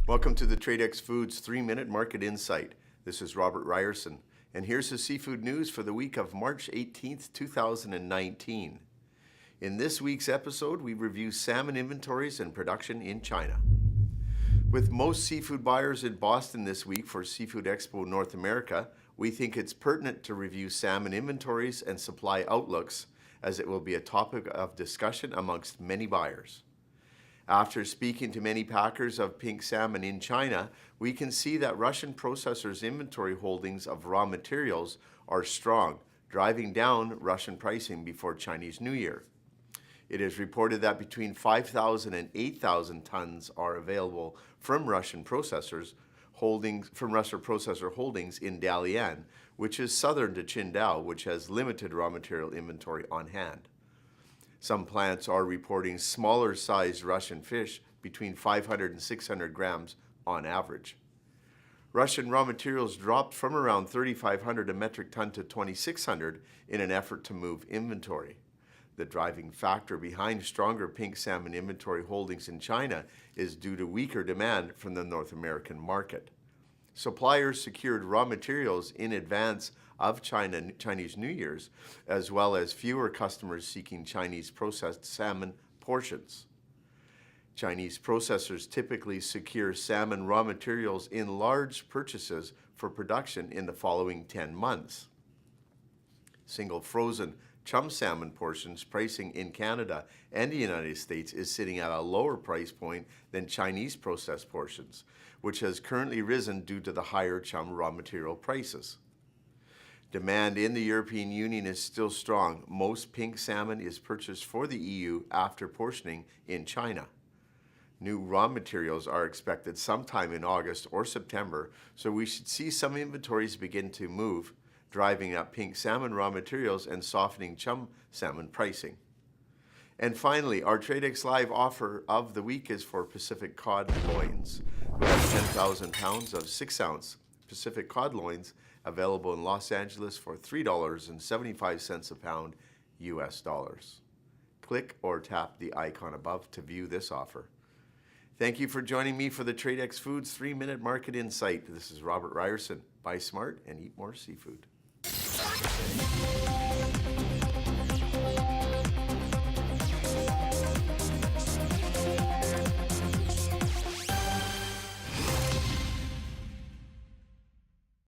Welcome to the Tradex Foods 3-Minute Market Insight. This is Robert Ryerson, and here's the seafood news for the week of March 18th, 2019. In this week's episode, we review salmon inventories and production in China. With most seafood buyers in Boston this week for Seafood Expo North America, we think it's pertinent to review salmon inventories and supply outlooks, as it will be a topic of discussion amongst many buyers. After speaking to many packers of pink salmon in China, we can see that Russian processors' inventory holdings of raw materials are strong, driving down Russian pricing before Chinese New Year. It is reported that between 5,000 and 8,000 tons are available from Russian processor holdings in Dalian, which is southern to Qingdao, which has limited raw material inventory on hand. Some plants are reporting smaller sized Russian fish between 500 and 600 grams on average. Russian raw materials dropped from around 3,500 a metric ton to 2,600 in an effort to move inventory. The driving factor behind stronger pink salmon inventory holdings in China is due to weaker demand from the North American market. Suppliers secured raw materials in advance of Chinese New Year's, as well as fewer customers seeking Chinese processed salmon portions. Chinese processors typically secure salmon raw materials in large purchases for production in the following 10 months. Single frozen chum salmon portions pricing in Canada and the United States is sitting at a lower price point than Chinese processed portions, which has currently risen due to the higher chum raw material prices. Demand in the European Union is still strong. Most pink salmon is purchased for the EU after portioning in China. New raw materials are expected sometime in August or September, so we should see some inventories begin to move, driving up pink salmon raw materials and softening chum salmon pricing. And finally, our Tradex Live offer of the week is for Pacific cod loins. We have 10,000 pounds of 6-ounce Pacific cod loins available in Los Angeles for $3.75 a pound, US dollars. Click or tap the icon above to view this offer. Thank you for joining me for the Tradex Foods 3-Minute Market Insight. This is Robert Ryerson. Buy smart and eat more seafood.